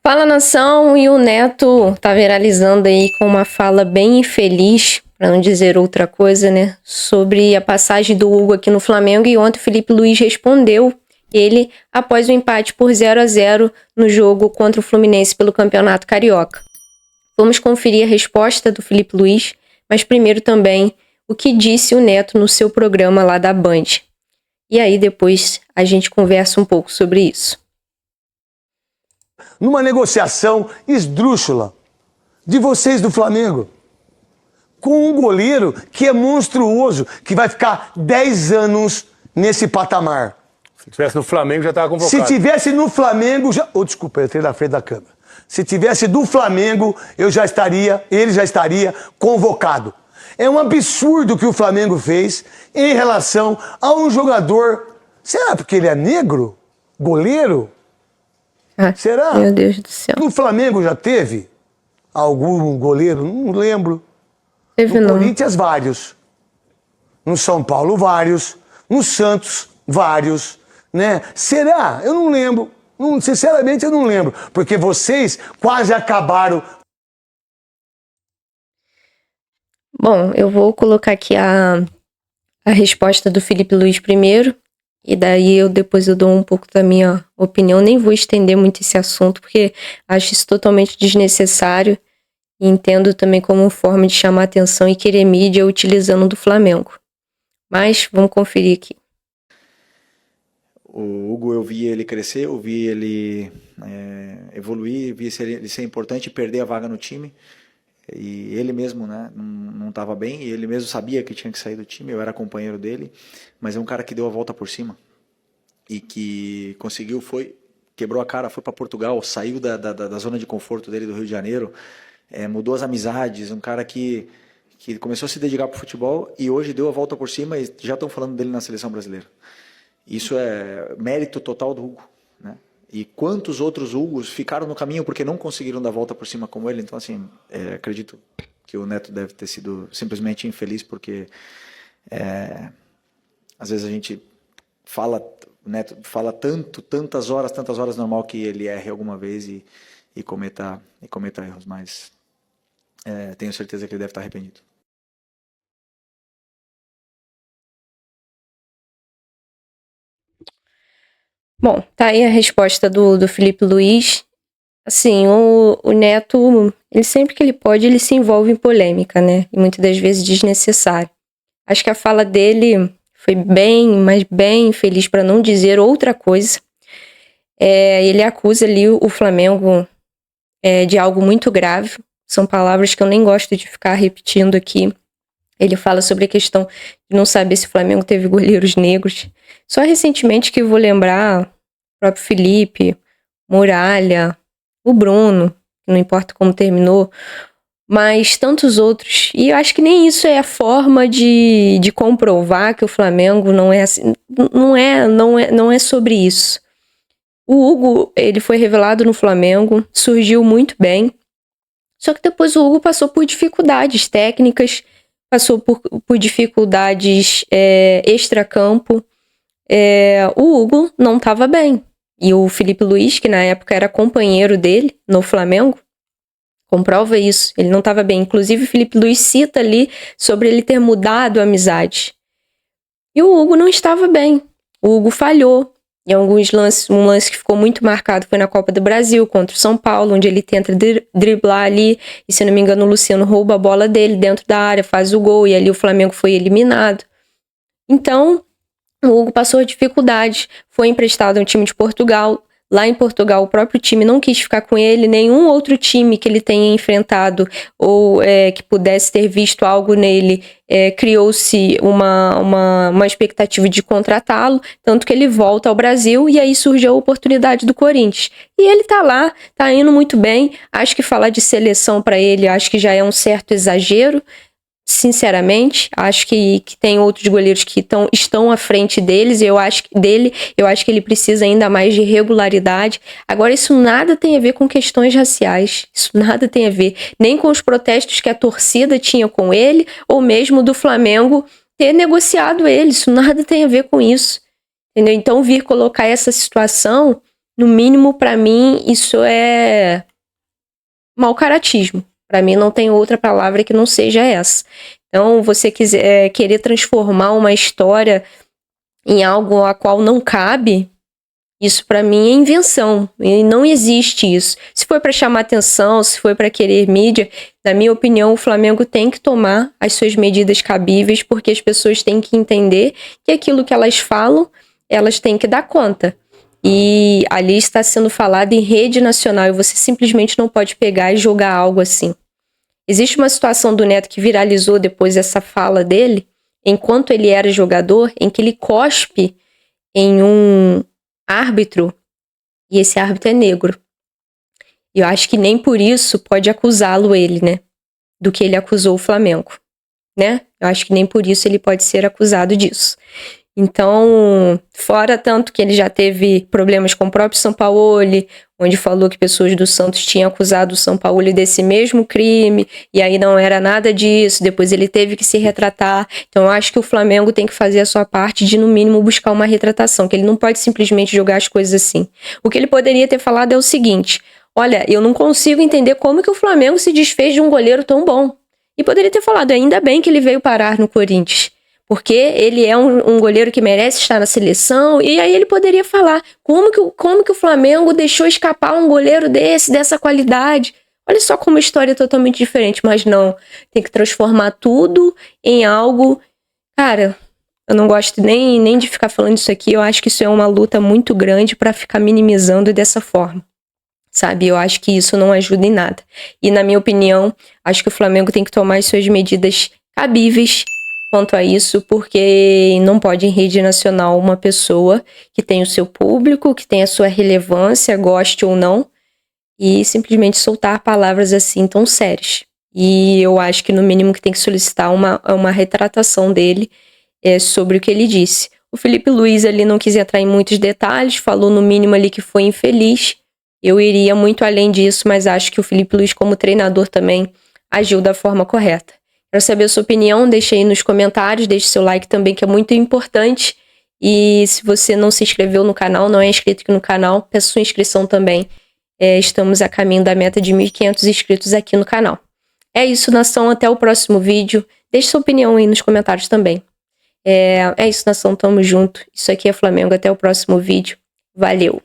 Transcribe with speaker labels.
Speaker 1: Fala, nação, e o Neto tá viralizando aí com uma fala bem infeliz, para não dizer outra coisa, né, sobre a passagem do Hugo aqui no Flamengo, e ontem o Felipe Luiz respondeu ele após o empate por 0-0 no jogo contra o Fluminense pelo Campeonato Carioca. Vamos conferir a resposta do Felipe Luiz, mas primeiro também o que disse o Neto no seu programa lá da Band. E aí depois a gente conversa um pouco sobre isso.
Speaker 2: Numa negociação esdrúxula de vocês do Flamengo, com um goleiro que é monstruoso, que vai ficar 10 anos nesse patamar.
Speaker 3: Se tivesse no Flamengo, já estava convocado.
Speaker 2: Se tivesse no Flamengo, já... desculpa, eu entrei na frente da câmera. Se tivesse do Flamengo, ele já estaria convocado. É um absurdo que o Flamengo fez em relação a um jogador. Será porque ele é negro? Goleiro? Será?
Speaker 1: Meu Deus do céu.
Speaker 2: No Flamengo já teve algum goleiro? Não lembro.
Speaker 1: Teve
Speaker 2: No
Speaker 1: não.
Speaker 2: Corinthians, vários. No São Paulo, vários. No Santos, vários. Né? Será? Eu não lembro. Sinceramente, eu não lembro. Porque vocês quase acabaram.
Speaker 1: Bom, eu vou colocar aqui a resposta do Felipe Luiz primeiro. E daí depois eu dou um pouco da minha opinião. Nem vou estender muito esse assunto, porque acho isso totalmente desnecessário. E entendo também como forma de chamar atenção e querer mídia utilizando do Flamengo. Mas vamos conferir aqui.
Speaker 4: O Hugo, eu vi ele crescer, eu vi ele evoluir, vi ele ser importante e perder a vaga no time. E ele mesmo, né, não estava bem, e ele mesmo sabia que tinha que sair do time, eu era companheiro dele, mas é um cara que deu a volta por cima e que conseguiu, quebrou a cara, foi para Portugal, saiu da zona de conforto dele do Rio de Janeiro, mudou as amizades, um cara que começou a se dedicar para o futebol e hoje deu a volta por cima e já estão falando dele na seleção brasileira. Isso é mérito total do Hugo, né? E quantos outros Hugos ficaram no caminho porque não conseguiram dar a volta por cima como ele. Então, assim, acredito que o Neto deve ter sido simplesmente infeliz porque às vezes a gente o Neto fala tantas horas normal que ele erre alguma vez e cometa erros, mas tenho certeza que ele deve estar arrependido.
Speaker 1: Bom, tá aí a resposta do Felipe Luiz. Assim, o Neto, ele sempre que ele pode, ele se envolve em polêmica, né? E muitas das vezes desnecessário. Acho que a fala dele foi mas bem infeliz, para não dizer outra coisa. Ele acusa ali o Flamengo de algo muito grave. São palavras que eu nem gosto de ficar repetindo aqui. Ele fala sobre a questão de não saber se o Flamengo teve goleiros negros. Só recentemente que eu vou lembrar, o próprio Felipe, Muralha, o Bruno, não importa como terminou, mas tantos outros. E eu acho que nem isso é a forma de comprovar que o Flamengo não é assim. Não é sobre isso. O Hugo, ele foi revelado no Flamengo, surgiu muito bem, só que depois o Hugo passou por dificuldades técnicas, passou por dificuldades extracampo. O Hugo não estava bem. E o Felipe Luiz, que na época era companheiro dele no Flamengo, comprova isso. Ele não estava bem. Inclusive, o Felipe Luiz cita ali sobre ele ter mudado a amizade. E o Hugo não estava bem. O Hugo falhou. Em alguns lances, um lance que ficou muito marcado foi na Copa do Brasil, contra o São Paulo, onde ele tenta driblar ali, e se não me engano o Luciano rouba a bola dele dentro da área, faz o gol, e ali o Flamengo foi eliminado. Então, o Hugo passou dificuldade, foi emprestado a um time de Portugal. Lá em Portugal, o próprio time não quis ficar com ele, nenhum outro time que ele tenha enfrentado ou que pudesse ter visto algo nele, criou-se uma expectativa de contratá-lo, tanto que ele volta ao Brasil e aí surge a oportunidade do Corinthians. E ele tá lá, tá indo muito bem. Acho que falar de seleção para ele, acho que já é um certo exagero. Sinceramente, acho que tem outros goleiros que estão à frente deles, e eu acho que ele precisa ainda mais de regularidade. Agora, isso nada tem a ver com questões raciais, isso nada tem a ver, nem com os protestos que a torcida tinha com ele, ou mesmo do Flamengo ter negociado ele, isso nada tem a ver com isso, entendeu? Então, vir colocar essa situação no mínimo, pra mim, isso é mau caratismo. Pra mim, não tem outra palavra que não seja essa. Então, você querer transformar uma história em algo a qual não cabe, isso pra mim é invenção. E não existe isso. Se foi pra chamar atenção, se foi pra querer mídia, na minha opinião, o Flamengo tem que tomar as suas medidas cabíveis, porque as pessoas têm que entender que aquilo que elas falam, elas têm que dar conta. E ali está sendo falado em rede nacional e você simplesmente não pode pegar e jogar algo assim. Existe uma situação do Neto que viralizou depois dessa fala dele, enquanto ele era jogador, em que ele cospe em um árbitro e esse árbitro é negro. E eu acho que nem por isso pode acusá-lo ele, né? Do que ele acusou o Flamengo, né? Eu acho que nem por isso ele pode ser acusado disso. Então, fora tanto que ele já teve problemas com o próprio Sampaoli, onde falou que pessoas do Santos tinham acusado o Sampaoli desse mesmo crime, e aí não era nada disso, depois ele teve que se retratar. Então, eu acho que o Flamengo tem que fazer a sua parte de, no mínimo, buscar uma retratação, que ele não pode simplesmente jogar as coisas assim. O que ele poderia ter falado é o seguinte: olha, eu não consigo entender como que o Flamengo se desfez de um goleiro tão bom. E poderia ter falado, ainda bem que ele veio parar no Corinthians, porque ele é um goleiro que merece estar na seleção, e aí ele poderia falar como que o Flamengo deixou escapar um goleiro dessa qualidade. Olha só como a história é totalmente diferente, mas não, tem que transformar tudo em algo... Cara, eu não gosto nem de ficar falando isso aqui, eu acho que isso é uma luta muito grande para ficar minimizando dessa forma, sabe? Eu acho que isso não ajuda em nada. E na minha opinião, acho que o Flamengo tem que tomar as suas medidas cabíveis quanto a isso, porque não pode em rede nacional uma pessoa que tem o seu público, que tem a sua relevância, goste ou não, e simplesmente soltar palavras assim tão sérias. E eu acho que no mínimo que tem que solicitar uma retratação dele sobre o que ele disse. O Felipe Luiz ali não quis entrar em muitos detalhes, falou no mínimo ali que foi infeliz. Eu iria muito além disso, mas acho que o Felipe Luiz, como treinador, também agiu da forma correta. Quero saber a sua opinião, deixe aí nos comentários, deixe seu like também, que é muito importante. E se você não se inscreveu no canal, não é inscrito aqui no canal, peço sua inscrição também. Estamos a caminho da meta de 1.500 inscritos aqui no canal. É isso, nação, até o próximo vídeo. Deixe sua opinião aí nos comentários também. É isso, nação, tamo junto. Isso aqui é Flamengo, até o próximo vídeo. Valeu!